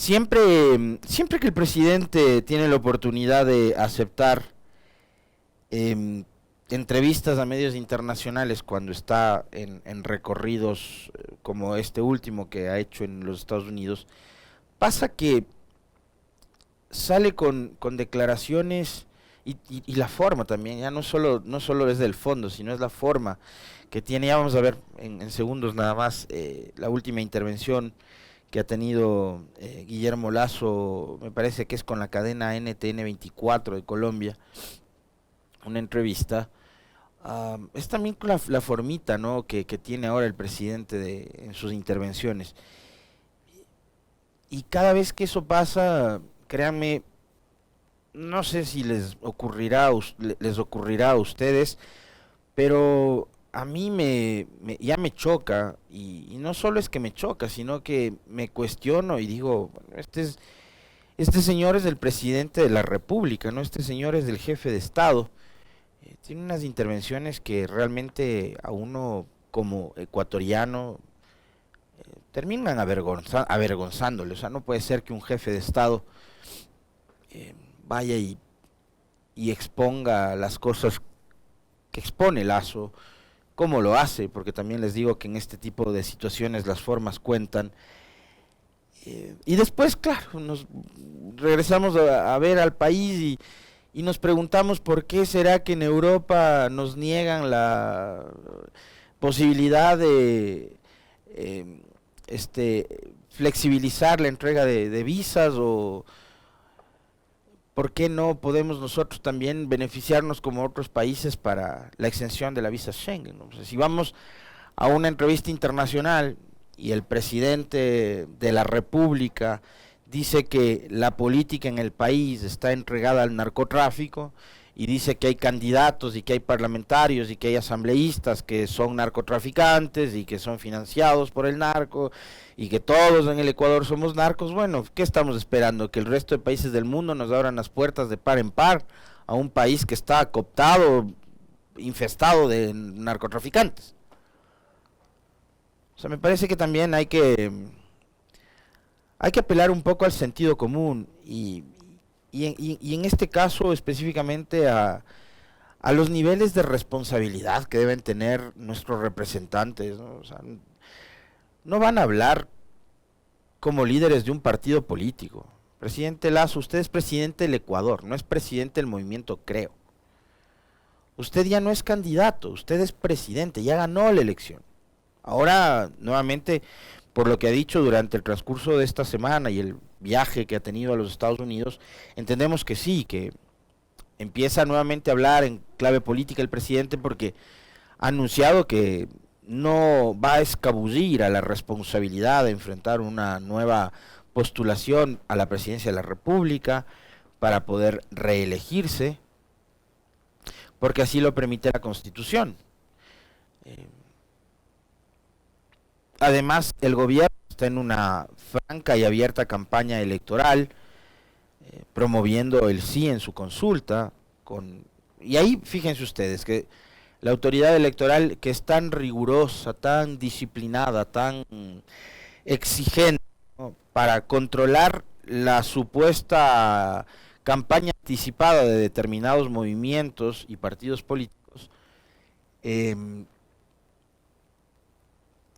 siempre que el presidente tiene la oportunidad de aceptar entrevistas a medios internacionales cuando está en recorridos como este último que ha hecho en los Estados Unidos, pasa que sale con declaraciones y la forma también, ya no solo es del fondo, sino es la forma que tiene. Ya vamos a ver en segundos nada más la última intervención que ha tenido Guillermo Lasso, me parece que es con la cadena NTN 24 de Colombia, una entrevista. Es también con la formita, ¿no?, que tiene ahora el presidente en sus intervenciones. Y cada vez que eso pasa, créanme, no sé si les ocurrirá a ustedes, pero a mí ya me choca, y no solo es que me choca, sino que me cuestiono y digo, bueno, este señor es el presidente de la República, ¿no? Este señor es el jefe de Estado. Tiene unas intervenciones que realmente a uno como ecuatoriano terminan avergonzándole. O sea, no puede ser que un jefe de Estado vaya y exponga las cosas que expone Lasso, cómo lo hace, porque también les digo que en este tipo de situaciones las formas cuentan. Y después, claro, nos regresamos a ver al país y nos preguntamos por qué será que en Europa nos niegan la posibilidad de flexibilizar la entrega de visas, o por qué no podemos nosotros también beneficiarnos como otros países para la exención de la visa Schengen, ¿no? O sea, si vamos a una entrevista internacional y el presidente de la República dice que la política en el país está entregada al narcotráfico, y dice que hay candidatos y que hay parlamentarios y que hay asambleístas que son narcotraficantes y que son financiados por el narco y que todos en el Ecuador somos narcos, bueno, ¿qué estamos esperando? ¿Que el resto de países del mundo nos abran las puertas de par en par a un país que está cooptado, infestado de narcotraficantes? O sea, me parece que también hay que apelar un poco al sentido común y en este caso específicamente a los niveles de responsabilidad que deben tener nuestros representantes, ¿no? O sea, no van a hablar como líderes de un partido político. Presidente Lasso, usted es presidente del Ecuador, no es presidente del movimiento Creo. Usted ya no es candidato, usted es presidente, ya ganó la elección. Ahora, nuevamente, por lo que ha dicho durante el transcurso de esta semana y el viaje que ha tenido a los Estados Unidos, entendemos que sí, que empieza nuevamente a hablar en clave política el presidente, porque ha anunciado que no va a escabullir a la responsabilidad de enfrentar una nueva postulación a la presidencia de la República para poder reelegirse, porque así lo permite la Constitución. Además, el gobierno está en una franca y abierta campaña electoral, promoviendo el sí en su consulta, y ahí fíjense ustedes que la autoridad electoral, que es tan rigurosa, tan disciplinada, tan exigente, ¿no?, para controlar la supuesta campaña anticipada de determinados movimientos y partidos políticos,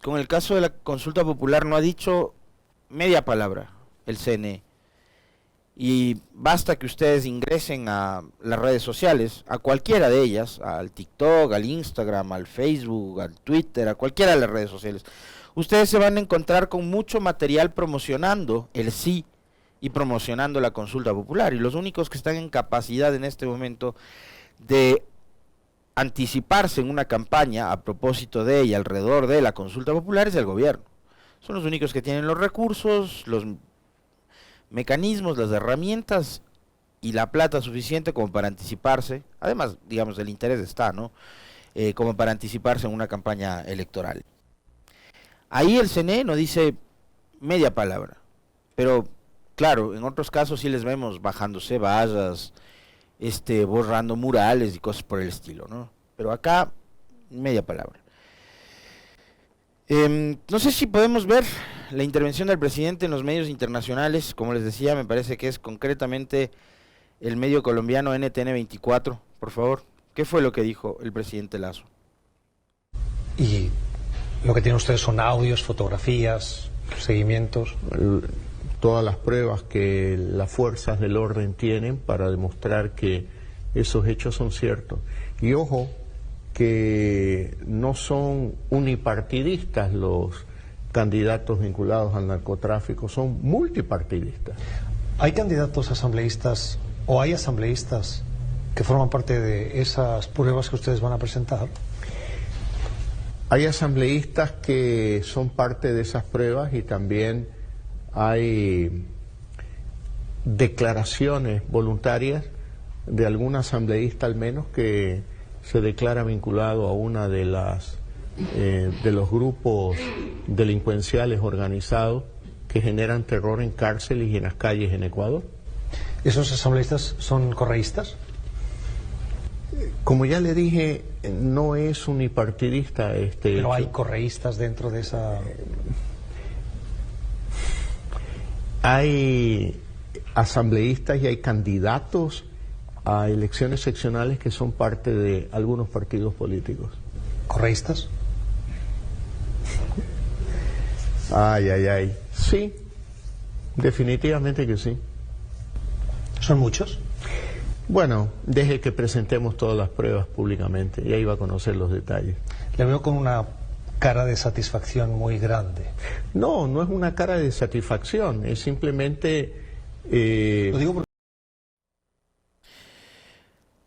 con el caso de la consulta popular no ha dicho media palabra el CNE. Y basta que ustedes ingresen a las redes sociales, a cualquiera de ellas, al TikTok, al Instagram, al Facebook, al Twitter, a cualquiera de las redes sociales. Ustedes se van a encontrar con mucho material promocionando el sí y promocionando la consulta popular. Y los únicos que están en capacidad en este momento de anticiparse en una campaña a propósito de ella, alrededor de la consulta popular, es el gobierno. Son los únicos que tienen los recursos, los mecanismos, las herramientas y la plata suficiente como para anticiparse. Además, digamos, el interés está, ¿no? Como para anticiparse en una campaña electoral. Ahí el CNE no dice media palabra, pero claro, en otros casos sí les vemos bajándose vallas, borrando murales y cosas por el estilo, ¿no? Pero acá, media palabra. No sé si podemos ver la intervención del presidente en los medios internacionales, como les decía, me parece que es concretamente el medio colombiano NTN 24, por favor. ¿Qué fue lo que dijo el presidente Lasso? Y lo que tienen ustedes son audios, fotografías, seguimientos. Todas las pruebas que las fuerzas del orden tienen para demostrar que esos hechos son ciertos. Y ojo, que no son unipartidistas los candidatos vinculados al narcotráfico, son multipartidistas. ¿Hay candidatos asambleístas o hay asambleístas que forman parte de esas pruebas que ustedes van a presentar? Hay asambleístas que son parte de esas pruebas y también hay declaraciones voluntarias de algún asambleísta al menos que se declara vinculado a una de los grupos delincuenciales organizados que generan terror en cárceles y en las calles en Ecuador. ¿Esos asambleístas son correístas? Como ya le dije, no es unipartidista este ¿Pero hecho. hay correístas dentro de esa...? Hay asambleístas y hay candidatos a elecciones seccionales que son parte de algunos partidos políticos. ¿Correístas? Ay. Sí, definitivamente que sí. ¿Son muchos? Bueno, deje que presentemos todas las pruebas públicamente y ahí va a conocer los detalles. Le veo con una cara de satisfacción muy grande. No, no es una cara de satisfacción, es simplemente... Lo digo porque...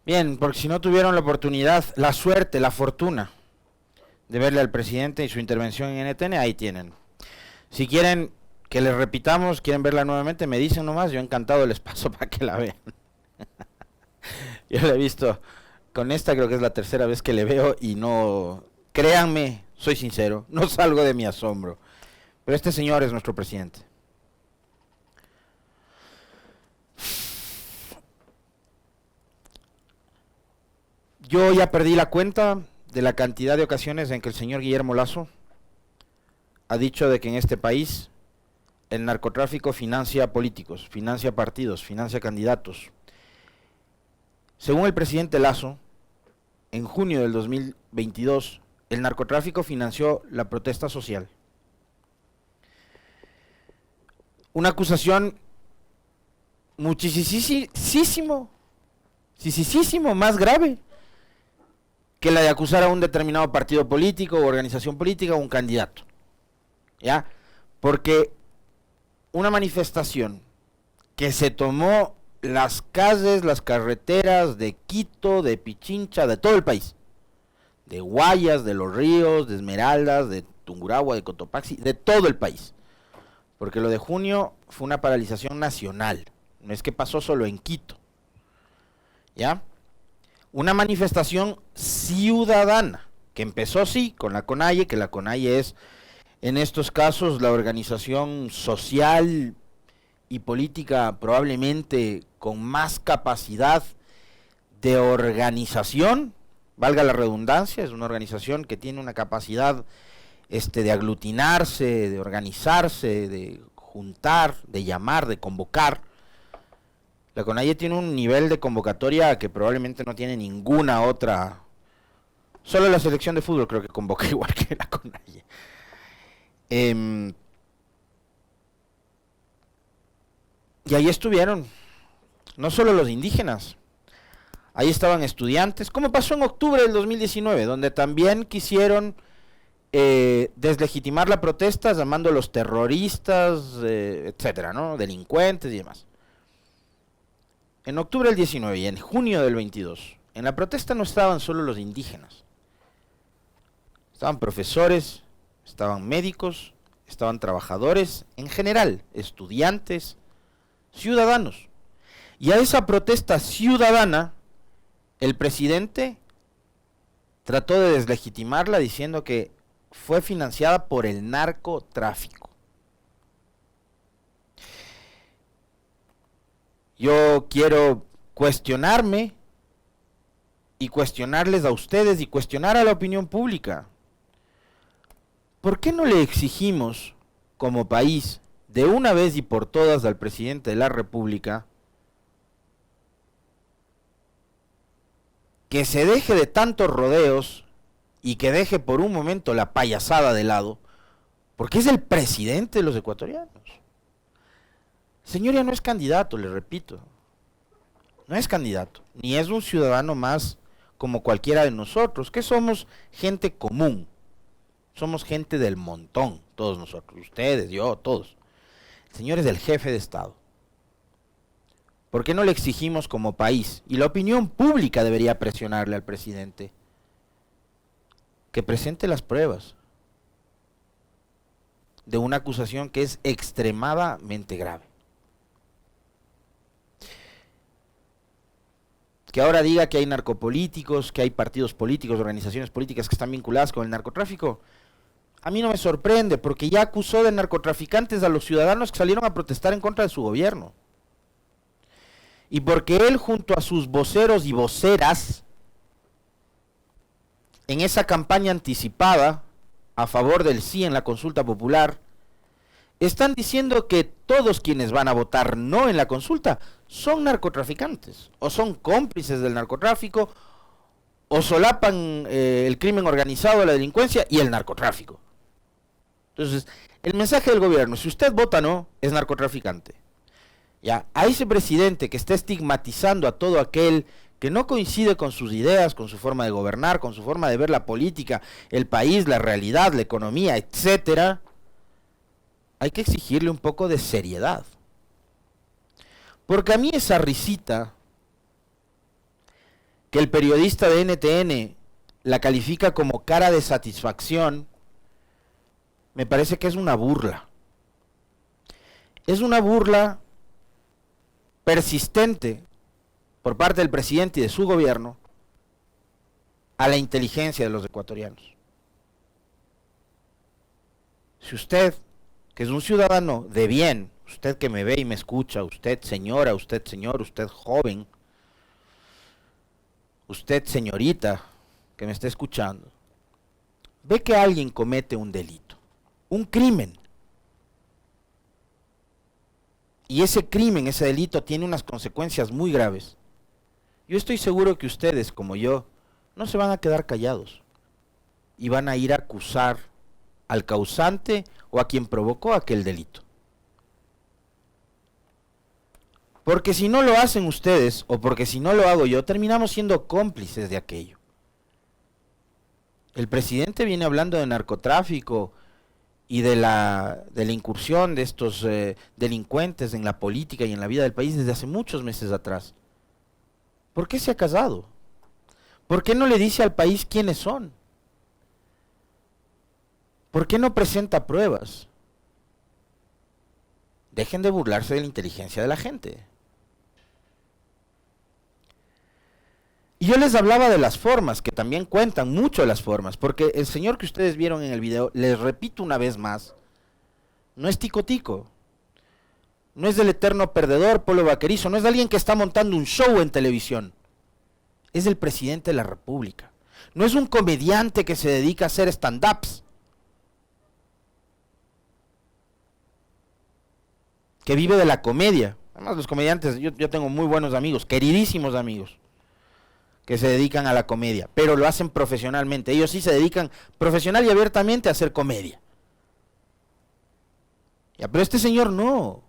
Bien, porque si no tuvieron la oportunidad, la suerte, la fortuna de verle al presidente y su intervención en NTN, ahí tienen. Si quieren que les repitamos, quieren verla nuevamente, me dicen nomás, yo encantado les paso para que la vean. Yo la he visto, con esta creo que es la tercera vez que le veo y no, créanme, soy sincero, no salgo de mi asombro. Pero este señor es nuestro presidente. Yo ya perdí la cuenta de la cantidad de ocasiones en que el señor Guillermo Lasso ha dicho de que en este país el narcotráfico financia políticos, financia partidos, financia candidatos. Según el presidente Lasso, en junio del 2022, el narcotráfico financió la protesta social. Una acusación muchísimo más grave que la de acusar a un determinado partido político o organización política o un candidato. ¿Ya? Porque una manifestación que se tomó las calles, las carreteras de Quito, de Pichincha, de todo el país, de Guayas, de Los Ríos, de Esmeraldas, de Tungurahua, de Cotopaxi, de todo el país. Porque lo de junio fue una paralización nacional, no es que pasó solo en Quito. ¿Ya? Una manifestación ciudadana, que empezó sí con la CONAIE, que la CONAIE es en estos casos la organización social y política probablemente con más capacidad de organización, valga la redundancia, es una organización que tiene una capacidad de aglutinarse, de organizarse, de juntar, de llamar, de convocar. La CONAIE tiene un nivel de convocatoria que probablemente no tiene ninguna otra. Solo la selección de fútbol creo que convoca igual que la CONAIE. Y ahí estuvieron, no solo los indígenas, ahí estaban estudiantes, como pasó en octubre del 2019, donde también quisieron deslegitimar la protesta llamándolos terroristas, etcétera, ¿no? Delincuentes y demás. En octubre del 19 y en junio del 22, en la protesta no estaban solo los indígenas. Estaban profesores, estaban médicos, estaban trabajadores, en general, estudiantes, ciudadanos. Y a esa protesta ciudadana, el presidente trató de deslegitimarla diciendo que fue financiada por el narcotráfico. Yo quiero cuestionarme y cuestionarles a ustedes y cuestionar a la opinión pública. ¿Por qué no le exigimos como país de una vez y por todas al presidente de la República que se deje de tantos rodeos y que deje por un momento la payasada de lado, porque es el presidente de los ecuatorianos. El señor ya no es candidato, le repito. No es candidato, ni es un ciudadano más como cualquiera de nosotros, que somos gente común. Somos gente del montón, todos nosotros, ustedes, yo, todos. El señor es el jefe de Estado. ¿Por qué no le exigimos como país? Y la opinión pública debería presionarle al presidente que presente las pruebas de una acusación que es extremadamente grave. Que ahora diga que hay narcopolíticos, que hay partidos políticos, organizaciones políticas que están vinculadas con el narcotráfico, a mí no me sorprende, porque ya acusó de narcotraficantes a los ciudadanos que salieron a protestar en contra de su gobierno. Y porque él, junto a sus voceros y voceras, en esa campaña anticipada a favor del sí en la consulta popular, están diciendo que todos quienes van a votar no en la consulta son narcotraficantes, o son cómplices del narcotráfico, o solapan el crimen organizado, la delincuencia y el narcotráfico. Entonces, el mensaje del gobierno, si usted vota no, es narcotraficante. Ya, a ese presidente que está estigmatizando a todo aquel que no coincide con sus ideas, con su forma de gobernar, con su forma de ver la política, el país, la realidad, la economía, etcétera, hay que exigirle un poco de seriedad. Porque a mí esa risita que el periodista de NTN la califica como cara de satisfacción, me parece que es una burla. Es una burla persistente por parte del presidente y de su gobierno a la inteligencia de los ecuatorianos. Si usted, que es un ciudadano de bien, usted que me ve y me escucha, usted señora, usted señor, usted joven, usted señorita que me está escuchando, ve que alguien comete un delito, un crimen, y ese crimen, ese delito tiene unas consecuencias muy graves, yo estoy seguro que ustedes, como yo, no se van a quedar callados y van a ir a acusar al causante o a quien provocó aquel delito. Porque si no lo hacen ustedes, o porque si no lo hago yo, terminamos siendo cómplices de aquello. El presidente viene hablando de narcotráfico y de la incursión de estos delincuentes en la política y en la vida del país desde hace muchos meses atrás. ¿Por qué se ha casado? ¿Por qué no le dice al país quiénes son? ¿Por qué no presenta pruebas? Dejen de burlarse de la inteligencia de la gente. Y yo les hablaba de las formas, que también cuentan mucho de las formas, porque el señor que ustedes vieron en el video, les repito una vez más, no es tico tico, no es del eterno perdedor, Polo Vaquerizo, no es de alguien que está montando un show en televisión, es el presidente de la República, no es un comediante que se dedica a hacer stand-ups, que vive de la comedia. Además los comediantes, yo tengo muy buenos amigos, queridísimos amigos, que se dedican a la comedia, pero lo hacen profesionalmente. Ellos sí se dedican profesional y abiertamente a hacer comedia. Ya, pero este señor no.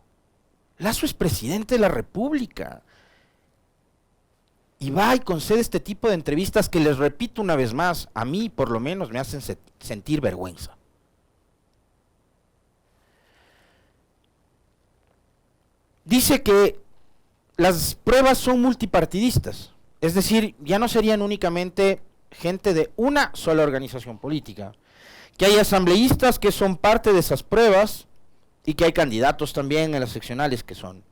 Lazo es presidente de la República. Y va y concede este tipo de entrevistas que, les repito una vez más, a mí por lo menos me hacen sentir vergüenza. Dice que las pruebas son multipartidistas. Es decir, ya no serían únicamente gente de una sola organización política, que hay asambleístas que son parte de esas pruebas y que hay candidatos también en las seccionales que son.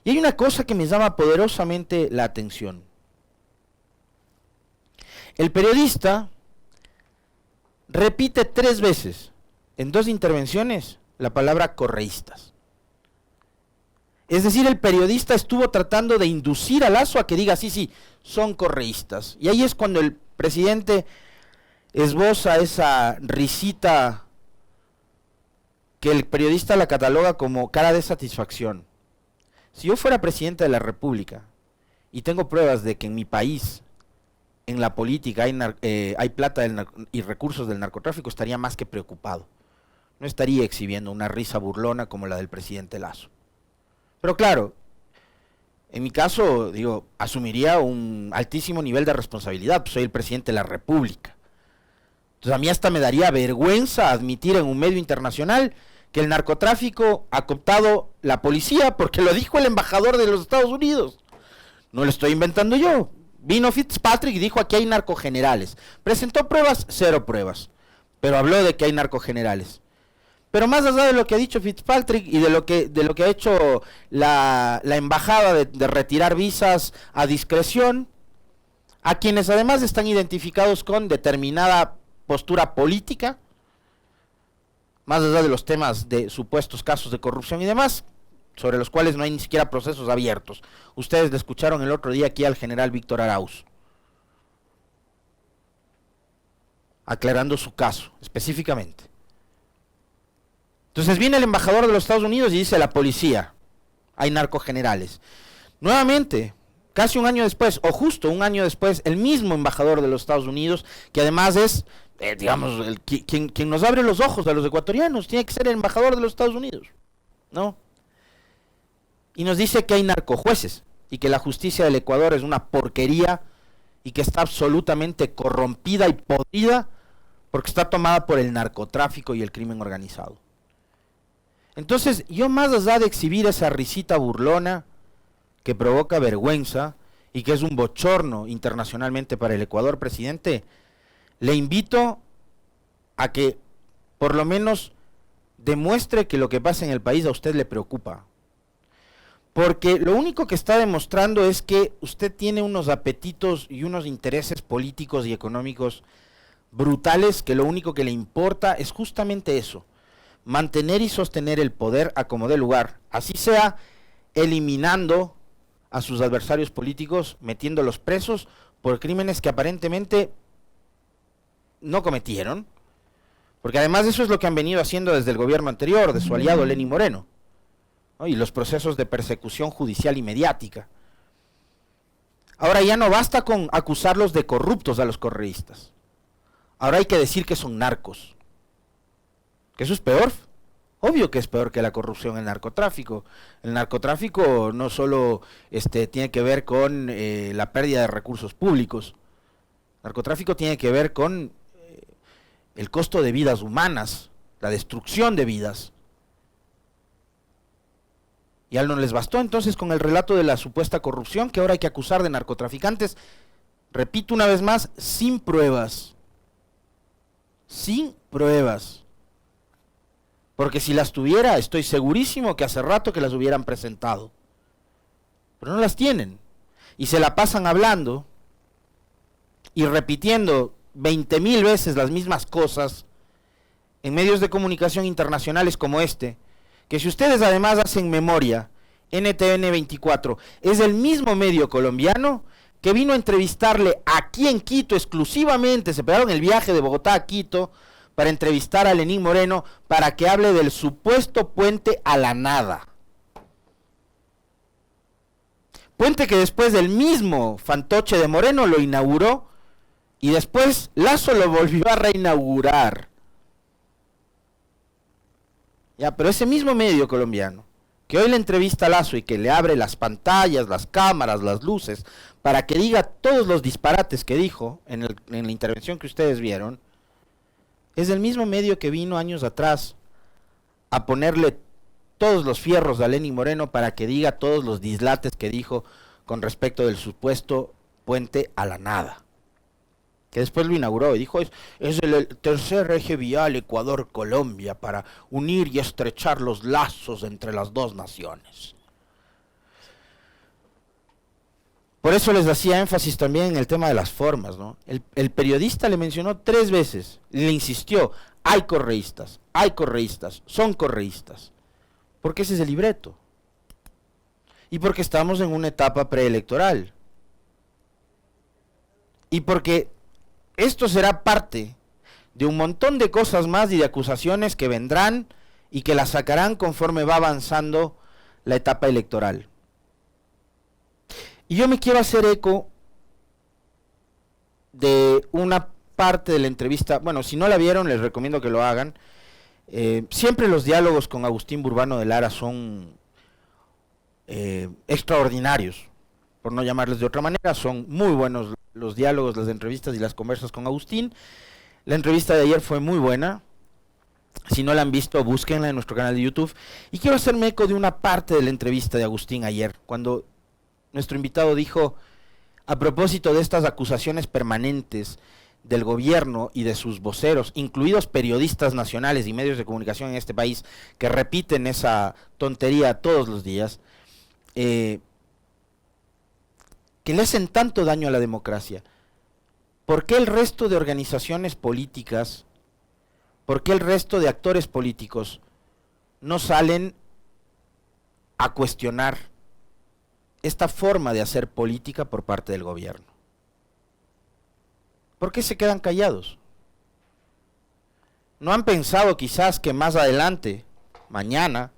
Y hay una cosa que me llama poderosamente la atención. El periodista repite 3 veces en 2 intervenciones la palabra correístas. Es decir, el periodista estuvo tratando de inducir a Lazo a que diga, sí, son correístas. Y ahí es cuando el presidente esboza esa risita que el periodista la cataloga como cara de satisfacción. Si yo fuera presidente de la República y tengo pruebas de que en mi país, en la política, hay plata y recursos del narcotráfico, estaría más que preocupado. No estaría exhibiendo una risa burlona como la del presidente Lasso. Pero claro, en mi caso, digo, asumiría un altísimo nivel de responsabilidad, pues soy el presidente de la República. Entonces a mí hasta me daría vergüenza admitir en un medio internacional que el narcotráfico ha cooptado la policía, porque lo dijo el embajador de los Estados Unidos. No lo estoy inventando yo. Vino Fitzpatrick y dijo: aquí hay narcogenerales. Presentó pruebas, 0 pruebas, pero habló de que hay narcogenerales. Pero más allá de lo que ha dicho Fitzpatrick y de lo que ha hecho la embajada de retirar visas a discreción, a quienes además están identificados con determinada postura política, más allá de los temas de supuestos casos de corrupción y demás, sobre los cuales no hay ni siquiera procesos abiertos. Ustedes le escucharon el otro día aquí al general Víctor Arauz, aclarando su caso específicamente. Entonces viene el embajador de los Estados Unidos y dice: la policía, hay narcogenerales. Nuevamente, casi un año después, o justo un año después, el mismo embajador de los Estados Unidos, que además es, digamos, quien nos abre los ojos a los ecuatorianos, tiene que ser el embajador de los Estados Unidos, ¿no? Y nos dice que hay narcojueces y que la justicia del Ecuador es una porquería y que está absolutamente corrompida y podrida porque está tomada por el narcotráfico y el crimen organizado. Entonces, yo, más allá de exhibir esa risita burlona que provoca vergüenza y que es un bochorno internacionalmente para el Ecuador, presidente, le invito a que por lo menos demuestre que lo que pasa en el país a usted le preocupa. Porque lo único que está demostrando es que usted tiene unos apetitos y unos intereses políticos y económicos brutales, que lo único que le importa es justamente eso: mantener y sostener el poder a como dé lugar, así sea eliminando a sus adversarios políticos, metiéndolos presos por crímenes que aparentemente no cometieron, porque además eso es lo que han venido haciendo desde el gobierno anterior, de su aliado Lenín Moreno, ¿no? Y los procesos de persecución judicial y mediática. Ahora ya no basta con acusarlos de corruptos a los correístas, ahora hay que decir que son narcos. Que eso es peor, obvio que es peor que la corrupción, el narcotráfico. El narcotráfico no solo tiene que ver con la pérdida de recursos públicos, el narcotráfico tiene que ver con el costo de vidas humanas, la destrucción de vidas. Y a él no les bastó entonces con el relato de la supuesta corrupción, que ahora hay que acusar de narcotraficantes, repito una vez más, sin pruebas. Sin pruebas. Porque si las tuviera, estoy segurísimo que hace rato que las hubieran presentado. Pero no las tienen. Y se la pasan hablando y repitiendo 20.000 veces las mismas cosas en medios de comunicación internacionales como este, que si ustedes además hacen memoria, NTN 24 es el mismo medio colombiano que vino a entrevistarle aquí en Quito exclusivamente, se pegaron el viaje de Bogotá a Quito para entrevistar a Lenín Moreno para que hable del supuesto puente a la nada. Puente que después del mismo fantoche de Moreno lo inauguró y después Lasso lo volvió a reinaugurar. Ya, pero ese mismo medio colombiano que hoy le entrevista a Lasso y que le abre las pantallas, las cámaras, las luces, para que diga todos los disparates que dijo en la intervención que ustedes vieron, es el mismo medio que vino años atrás a ponerle todos los fierros a Lenín Moreno para que diga todos los dislates que dijo con respecto del supuesto puente a la nada, que después lo inauguró y dijo: es el tercer eje vial Ecuador-Colombia para unir y estrechar los lazos entre las dos naciones. Por eso les hacía énfasis también en el tema de las formas, ¿no? El periodista le mencionó 3 veces, le insistió: hay correístas, son correístas. Porque ese es el libreto. Y porque estamos en una etapa preelectoral. Y porque esto será parte de un montón de cosas más y de acusaciones que vendrán y que la sacarán conforme va avanzando la etapa electoral. Y yo me quiero hacer eco de una parte de la entrevista. Bueno, si no la vieron, les recomiendo que lo hagan. Siempre los diálogos con Agustín Burbano de Lara son extraordinarios, por no llamarles de otra manera. Son muy buenos los diálogos, las entrevistas y las conversas con Agustín. La entrevista de ayer fue muy buena. Si no la han visto, búsquenla en nuestro canal de YouTube. Y quiero hacerme eco de una parte de la entrevista de Agustín ayer, cuando nuestro invitado dijo, a propósito de estas acusaciones permanentes del gobierno y de sus voceros, incluidos periodistas nacionales y medios de comunicación en este país, que repiten esa tontería todos los días, que le hacen tanto daño a la democracia. ¿Por qué el resto de organizaciones políticas, por qué el resto de actores políticos no salen a cuestionar esta forma de hacer política por parte del gobierno? ¿Por qué se quedan callados? ¿No han pensado quizás que más adelante, mañana,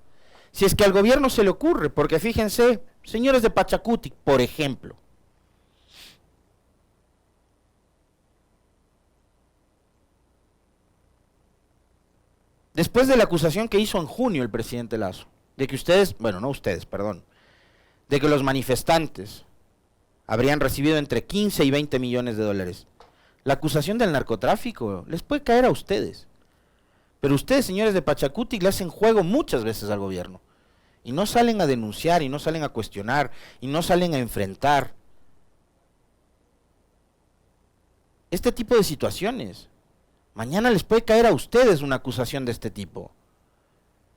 si es que al gobierno se le ocurre, porque fíjense, señores de Pachacuti, por ejemplo, después de la acusación que hizo en junio el presidente Lasso, de que ustedes, bueno, no ustedes, perdón, de que los manifestantes habrían recibido entre 15 y 20 millones de dólares, la acusación del narcotráfico les puede caer a ustedes. Pero ustedes, señores de Pachacuti, le hacen juego muchas veces al gobierno. Y no salen a denunciar, y no salen a cuestionar, y no salen a enfrentar este tipo de situaciones. Mañana les puede caer a ustedes una acusación de este tipo.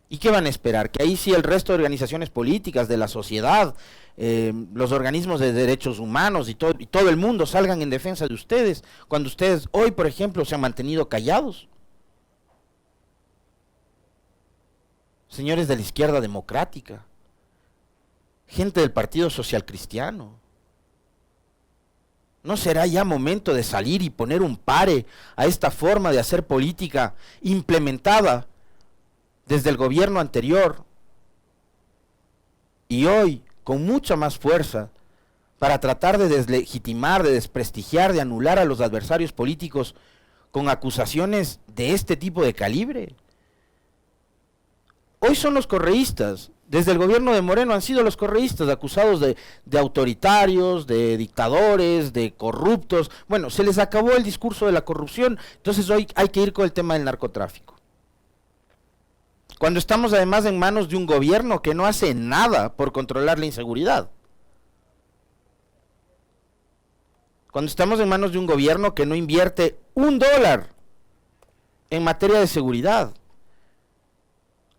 ¿Y qué van a esperar? Que ahí sí el resto de organizaciones políticas, de la sociedad, los organismos de derechos humanos y todo el mundo salgan en defensa de ustedes, cuando ustedes hoy, por ejemplo, se han mantenido callados. Señores de la izquierda democrática, gente del Partido Social Cristiano, ¿no será ya momento de salir y poner un pare a esta forma de hacer política implementada desde el gobierno anterior y hoy con mucha más fuerza para tratar de deslegitimar, de desprestigiar, de anular a los adversarios políticos con acusaciones de este tipo de calibre? Hoy son los correístas, desde el gobierno de Moreno han sido los correístas acusados de autoritarios, de dictadores, de corruptos. Bueno, se les acabó el discurso de la corrupción, entonces hoy hay que ir con el tema del narcotráfico. Cuando estamos además en manos de un gobierno que no hace nada por controlar la inseguridad. Cuando estamos en manos de un gobierno que no invierte $1 en materia de seguridad.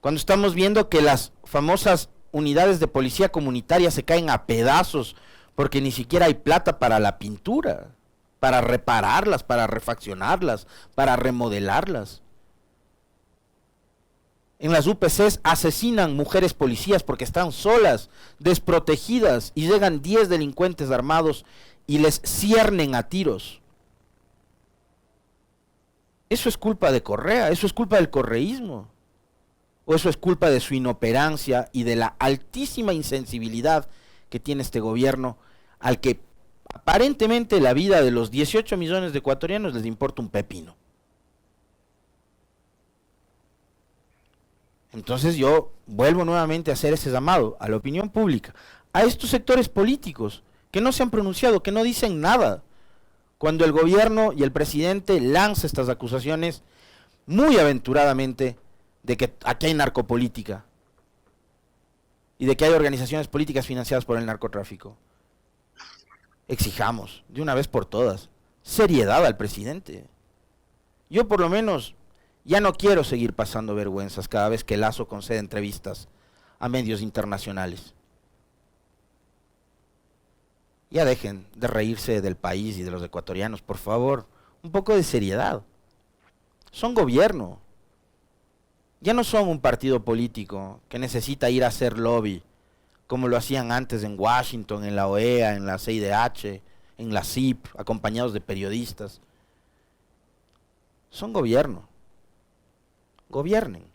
Cuando estamos viendo que las famosas unidades de policía comunitaria se caen a pedazos porque ni siquiera hay plata para la pintura, para repararlas, para refaccionarlas, para remodelarlas. En las UPCs asesinan mujeres policías porque están solas, desprotegidas, y llegan 10 delincuentes armados y les ciernen a tiros. Eso es culpa de Correa, eso es culpa del correísmo. ¿O eso es culpa de su inoperancia y de la altísima insensibilidad que tiene este gobierno, al que aparentemente la vida de los 18 millones de ecuatorianos les importa un pepino? Entonces yo vuelvo nuevamente a hacer ese llamado a la opinión pública, a estos sectores políticos que no se han pronunciado, que no dicen nada, cuando el gobierno y el presidente lanza estas acusaciones muy aventuradamente de que aquí hay narcopolítica y de que hay organizaciones políticas financiadas por el narcotráfico. Exijamos de una vez por todas seriedad al presidente. Yo por lo menos ya no quiero seguir pasando vergüenzas cada vez que Lasso concede entrevistas a medios internacionales. Ya dejen de reírse del país y de los ecuatorianos, por favor. Un poco de seriedad. Son gobierno. Ya no son un partido político que necesita ir a hacer lobby, como lo hacían antes en Washington, en la OEA, en la CIDH, en la CIP, acompañados de periodistas. Son gobierno. Gobiernen.